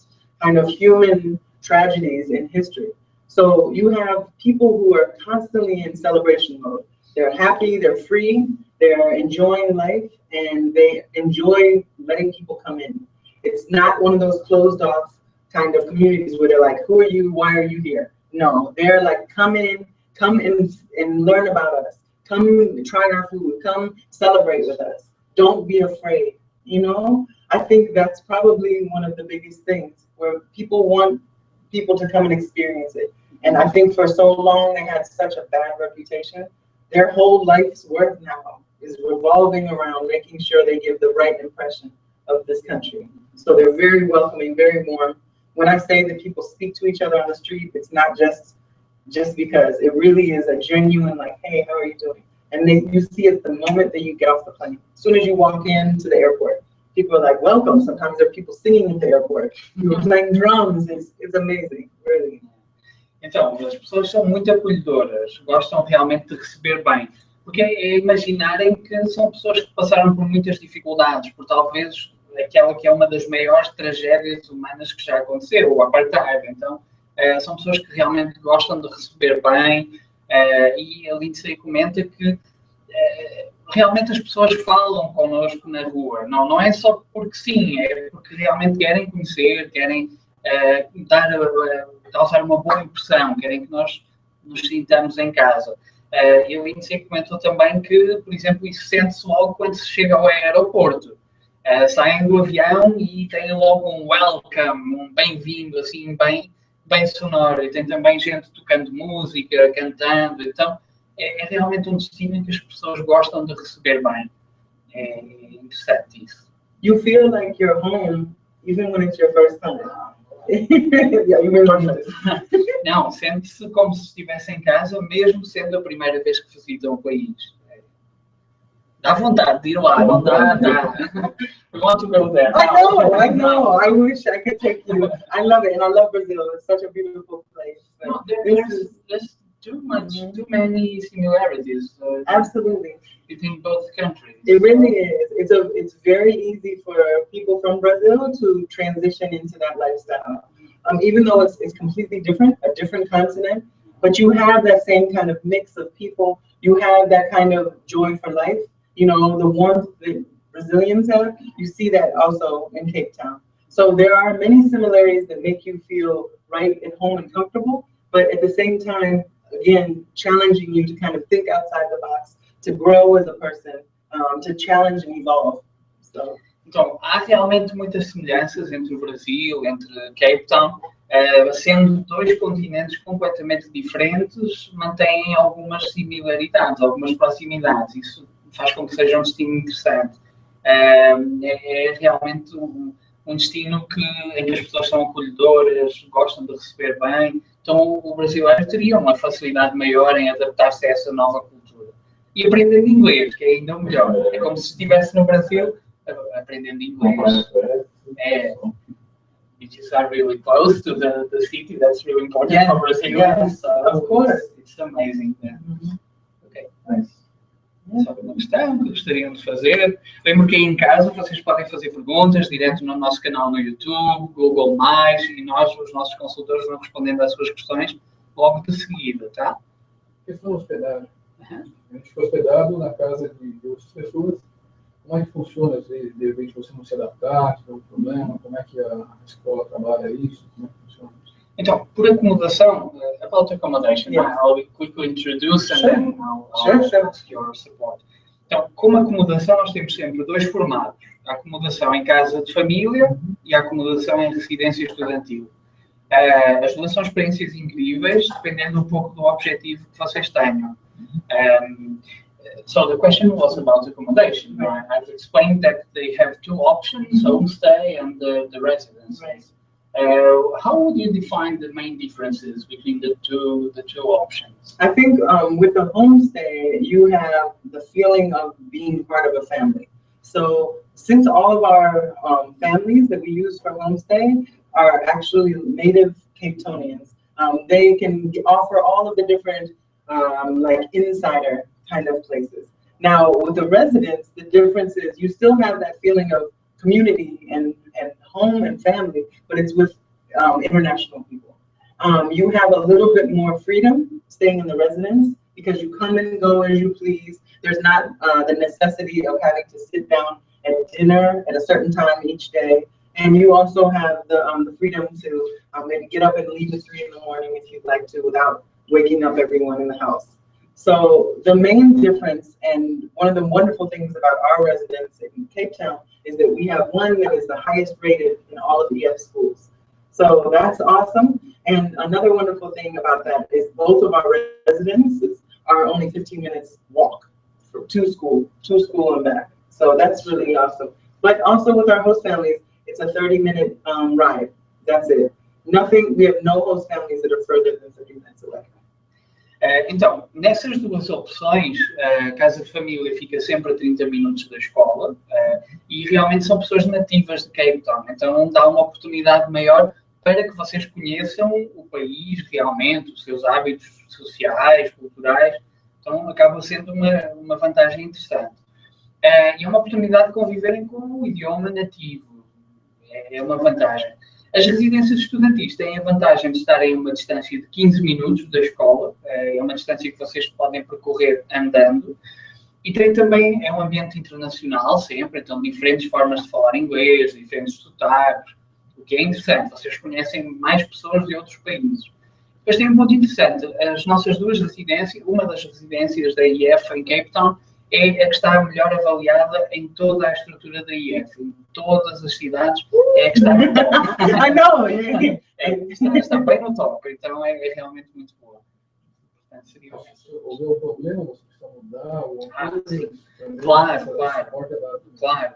kind of human tragedies in history. So you have people who are constantly in celebration mode. They're happy, they're free, they're enjoying life, and they enjoy letting people come in. It's not one of those closed off kind of communities where they're like, who are you, why are you here? No, they're like, come in, come and learn about us. Come try our food, come celebrate with us. Don't be afraid, you know? I think that's probably one of the biggest things, where people want people to come and experience it. And I think for so long they had such a bad reputation. Their whole life's work now is revolving around making sure they give the right impression of this country. So they're very welcoming, very warm. When I say that people speak to each other on the street, it's not just because. It really is a genuine, like, hey, how are you doing? And you see it the moment that you get off the plane. As soon as you walk into the airport, people are like, welcome. Sometimes there are people singing in the airport. People playing drums. It's amazing, really. Então, as pessoas são muito acolhedoras, gostam realmente de receber bem. Porque é imaginarem que são pessoas que passaram por muitas dificuldades, por talvez aquela que é uma das maiores tragédias humanas que já aconteceu, o apartheid. Então, são pessoas que realmente gostam de receber bem, e a Lindsay comenta que realmente as pessoas falam connosco na rua. Não é só porque sim, é porque realmente querem conhecer, querem causar uma boa impressão, querem que nós nos sintamos em casa. E a Lindsay comentou também que, por exemplo, isso sente-se logo quando se chega ao aeroporto. Saem do avião e têm logo um welcome, um bem-vindo, assim, bem sonoro. E tem também gente tocando música, cantando. Então, é realmente um destino em que as pessoas gostam de receber bem. É interessante isso. You feel like you're home, even when it's your first time. Yeah, you remember. Não, sente-se como se estivesse em casa, mesmo sendo a primeira vez que visita um país. Dá vontade de ir lá, não dá? We want to go there. I know. I wish I could take you. I love it, and I love Brazil. It's such a beautiful place. No, there's too many similarities. Absolutely. Between both countries. It really is. It's very easy for people from Brazil to transition into that lifestyle. Even though it's completely different, a different continent, but you have that same kind of mix of people. You have that kind of joy for life. You know, the warmth that Brazilians have, you see that also in Cape Town. So there are many similarities that make you feel right at home and comfortable, but at the same time, again, challenging you to kind of think outside the box, to grow as a person, to challenge and evolve. So. Então, há realmente muitas semelhanças entre o Brasil, entre Cape Town, sendo dois continentes completamente diferentes, mantêm algumas similaridades, algumas proximidades. Isso faz com que seja um destino interessante. É realmente um destino em que as pessoas são acolhedoras, gostam de receber bem. Então, o brasileiro teria uma facilidade maior em adaptar-se a essa nova cultura. E aprendendo inglês, que é ainda melhor. É como se estivesse no Brasil aprendendo inglês. Beaches are really close to the city. That's really important for Brazilians. So of course. It's amazing. Yeah. Okay, nice. Sabe uma questão que gostariam de fazer? Lembro que aí em casa vocês podem fazer perguntas direto no nosso canal no YouTube, Google+, e os nossos consultores vão respondendo às suas questões logo de seguida, tá? Questão da hospedagem. A gente foi hospedado na casa de outras pessoas. Como é que funciona, de repente você não se adaptar, tiver um problema, como é que a escola trabalha isso, como é que funciona? Então, por acomodação, about accommodation, I'll quickly introduce and then I'll ask your support. Então, como acomodação, nós temos sempre dois formatos. A acomodação em casa de família e a acomodação em residência estudantil. As duas são experiências incríveis, dependendo um pouco do objetivo que vocês tenham. So the question was about accommodation. I've explained that they have two options, homestay and the residence. Right. How would you define the main differences between the two options? I think with the homestay, you have the feeling of being part of a family. So since all of our families that we use for homestay are actually native Cape Townians, they can offer all of the different like insider kind of places. Now with the residents, the difference is you still have that feeling of community and home and family, but it's with international people. You have a little bit more freedom staying in the residence because you come and go as you please. There's not the necessity of having to sit down at dinner at a certain time each day. And you also have the freedom to maybe get up and leave at 3 in the morning if you'd like to without waking up everyone in the house. So the main difference, and one of the wonderful things about our residence in Cape Town, is that we have one that is the highest rated in all of the EF schools. So that's awesome. And another wonderful thing about that is both of our residences are only 15 minutes walk to school and back. So that's really awesome. But also with our host families, it's a 30-minute ride. That's it. Nothing, we have no host families that are further than 30 minutes away. Então, nessas duas opções, a casa de família fica sempre a 30 minutos da escola e realmente são pessoas nativas de Cape Town, então dá uma oportunidade maior para que vocês conheçam o país realmente, os seus hábitos sociais, culturais, então acaba sendo uma vantagem interessante. E é uma oportunidade de conviverem com o idioma nativo, é uma vantagem. As residências estudantis têm a vantagem de estarem a uma distância de 15 minutos da escola, é uma distância que vocês podem percorrer andando, e tem também, é um ambiente internacional sempre, então diferentes formas de falar inglês, diferentes sotaques, o que é interessante, vocês conhecem mais pessoas de outros países. Depois tem um ponto interessante, as nossas duas residências, uma das residências da IF em Cape Town, é a que está melhor avaliada em toda a estrutura da IF, em todas as cidades, é a que está no top. I know! Está bem no top, então é realmente muito boa. Portanto, seria houver um problema, você precisa mudar alguma coisa? Claro.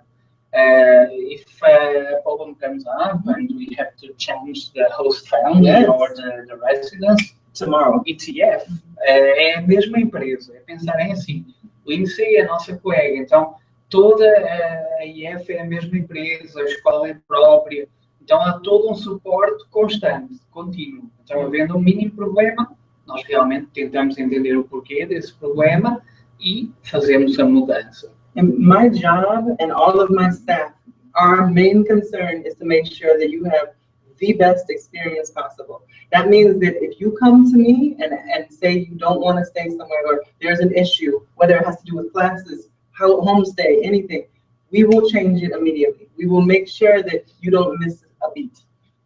If a problem comes up and we have to change the host family or the residence, Tomorrow. ETF é a mesma empresa, é pensarem assim. Lindsay é a nossa colega, então toda a IF é a mesma empresa, a escola é própria, então há todo um suporte constante, contínuo. Então, havendo um mínimo problema, nós realmente tentamos entender o porquê desse problema e fazemos a mudança. And my job and all of my staff, our main concern is to make sure that you have the best experience possible. That means that if you come to me and say you don't want to stay somewhere or there's an issue, whether it has to do with classes, homestay, anything, we will change it immediately. We will make sure that you don't miss a beat.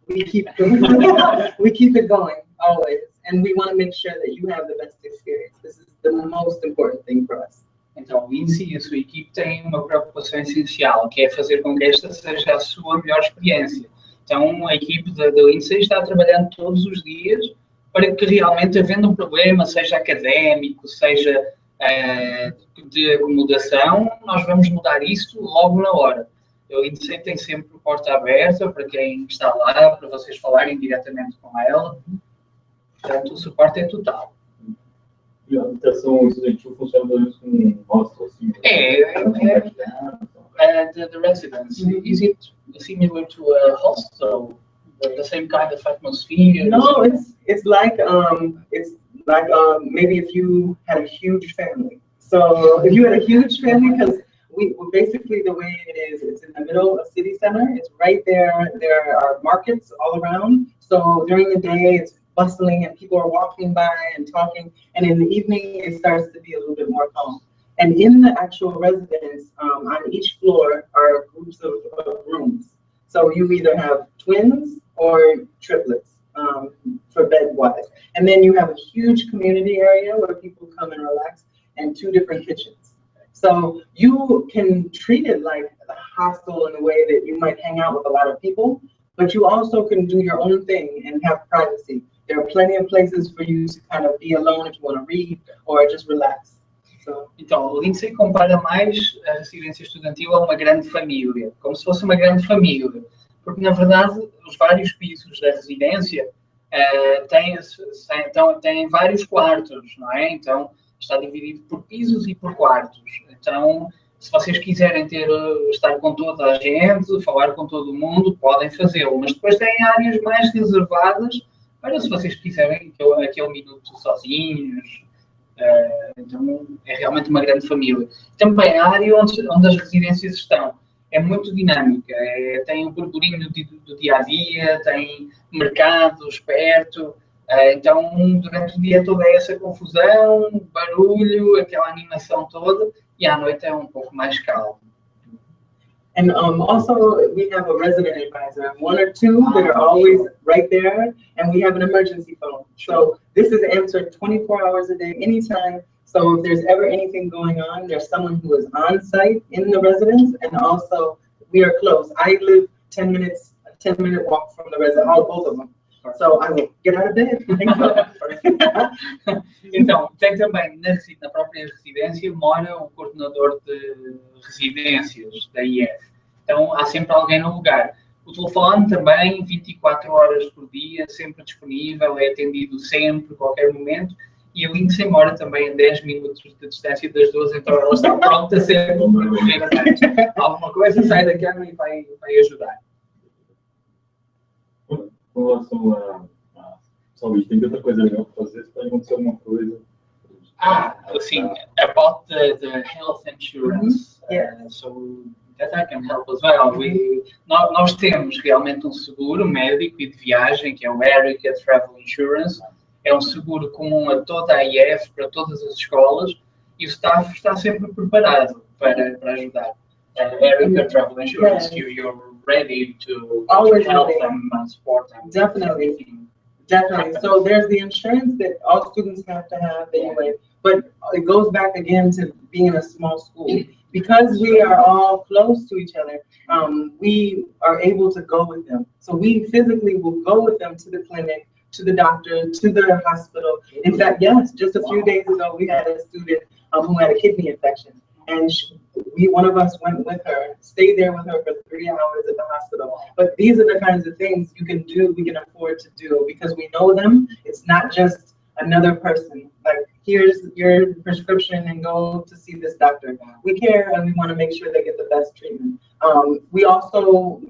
We keep it going always, and we want to make sure that you have the best experience. This is the most important thing for us. Então, Lindsay e a sua equipe têm uma preocupação essencial, que é fazer com que esta seja a sua melhor experiência. Então, a equipe da Lindsay está trabalhando todos os dias para que realmente, havendo um problema, seja académico, seja de acomodação, nós vamos mudar isso logo na hora. A Lindsay tem sempre a porta aberta para quem está lá, para vocês falarem diretamente com ela. Portanto, o suporte é total. E a habitação estudantil funciona com hostel, assim? The residence, is it similar to a hostel? The same kind of atmosphere? No, it's like maybe if you had a huge family. So if you had a huge family, because we basically the way it is, it's in the middle of city center. It's right there. There are markets all around. So during the day, it's bustling and people are walking by and talking. And in the evening, it starts to be a little bit more calm. And in the actual residence, on each floor are groups of rooms. So you either have twins or triplets for bed-wise. And then you have a huge community area where people come and relax and 2 different kitchens. So you can treat it like a hostel in a way that you might hang out with a lot of people, but you also can do your own thing and have privacy. There are plenty of places for you to kind of be alone if you want to read or just relax. Então, o Lindsay compara mais a residência estudantil a uma grande família, como se fosse uma grande família, porque na verdade os vários pisos da residência têm vários quartos, não é? Então está dividido por pisos e por quartos. Então, se vocês quiserem estar com toda a gente, falar com todo mundo, podem fazê-lo, mas depois têm áreas mais reservadas para se vocês quiserem aquele minuto sozinhos. Então é realmente uma grande família. Também a área onde as residências estão é muito dinâmica, tem um burburinho do dia a dia, tem mercados perto, então durante o dia toda essa confusão, barulho, aquela animação toda, e à noite é um pouco mais calmo. And also, we have a resident advisor, 1 or 2 that are always right there, and we have an emergency phone. So this is answered 24 hours a day, anytime. So if there's ever anything going on, there's someone who is on site in the residence, and also we are close. I live 10 minute walk from the residence, both of them. So I will get out of bed. Então, tem também na própria residência mora o coordenador de residências da IF. Então, há sempre alguém no lugar. O telefone também, 24 horas por dia, sempre disponível, é atendido sempre, a qualquer momento. E a Lindsay mora também a 10 minutos de distância das duas, então ela está pronta sempre para correr atrás. Alguma coisa, sai da cama e vai ajudar. Com relação a saúde, tem outra coisa legal para fazer, se pode acontecer alguma coisa. Assim, about the health insurance, so that I can help as well. Nós temos realmente um seguro médico e de viagem, que é o Erica Travel Insurance. É um seguro comum a toda a IF, para todas as escolas, e o staff está sempre preparado para ajudar. Erica Travel Insurance, you're ready to help them and support them. Definitely. So there's the insurance that all students have to have anyway, but it goes back again to being in a small school. Because we are all close to each other, we are able to go with them. So we physically will go with them to the clinic, to the doctor, to the hospital. In fact, yes, just a few days ago, we had a student who had a kidney infection, and one of us went with her, stayed there with her for 3 hours at the hospital. But these are the kinds of things you can do, we can afford to do, because we know them. It's not just another person, like, here's your prescription and go to see this doctor. We care, and we want to make sure they get the best treatment. We also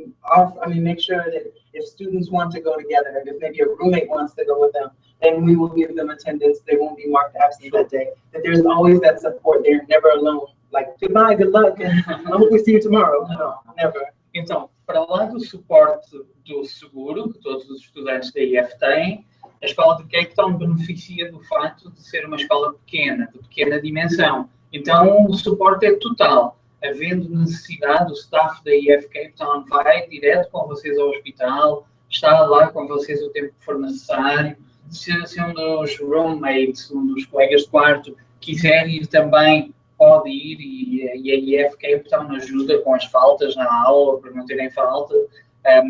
make sure that if students want to go together, and if maybe a roommate wants to go with them, then we will give them attendance. They won't be marked absent that day. That there's always that support. They're never alone. Like, goodbye, good luck, and I hope we see you tomorrow. No, never. Então, para lá do suporte do seguro, que todos os estudantes da IF têm, a escola de Cape Town beneficia do facto de ser uma escola pequena, de pequena dimensão. Então, o suporte é total. Havendo necessidade, o staff da IF Cape Town vai direto com vocês ao hospital, está lá com vocês o tempo que for necessário. Se um dos roommates, um dos colegas de quarto, quiser ir também, pode ir, e a IF Cape Town ajuda com as faltas na aula, para não terem falta. A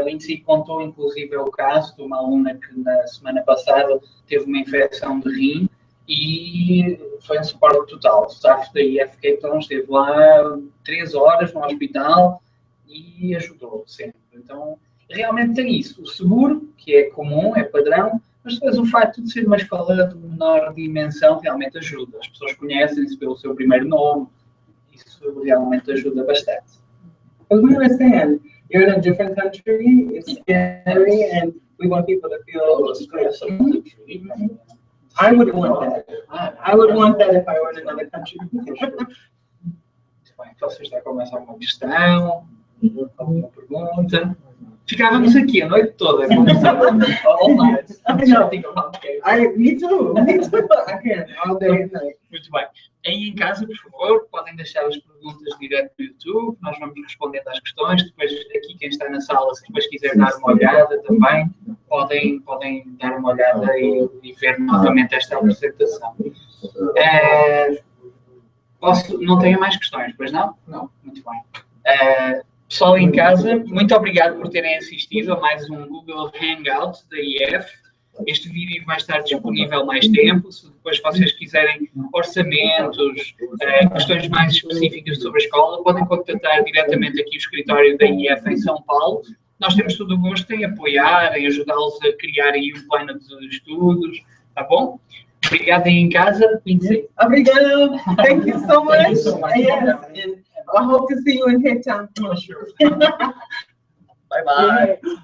Lindsay contou, inclusive, o caso de uma aluna que na semana passada teve uma infecção de rim e foi um suporte total. O staff da IF Cape Town esteve lá 3 horas no hospital e ajudou sempre. Então, realmente tem isso. O seguro, que é comum, é padrão, mas depois o facto de ser uma escola de menor dimensão realmente ajuda. As pessoas conhecem-se pelo seu primeiro nome. Isso realmente ajuda bastante. But we understand. You're in a different country, it's scary, and we want people to feel good. I would want that. I would want that if I were in another country. Muito bem, vocês já começam uma questão, alguma pergunta. Ficávamos aqui a noite toda conversando. All night. Me too. I can, all day and night. Muito bem. Aí em casa, por favor, podem deixar as perguntas direto no YouTube, nós vamos respondendo às questões. Depois, aqui, quem está na sala, se depois quiser dar uma olhada também, podem dar uma olhada e ver novamente esta apresentação. Não tenho mais questões, pois não? Não. Muito bem. Pessoal em casa, muito obrigado por terem assistido a mais um Google Hangout da IF. Este vídeo vai estar disponível mais tempo. Se depois vocês quiserem orçamentos, questões mais específicas sobre a escola, podem contactar diretamente aqui o escritório da IF em São Paulo. Nós temos todo o gosto em apoiar, em ajudá-los a criar aí um plano de estudos, tá bom? Obrigado aí em casa, Lindsay. Obrigado. Thank you so much. Yes, and I hope to see you in Cape Town. Sure. Bye-bye.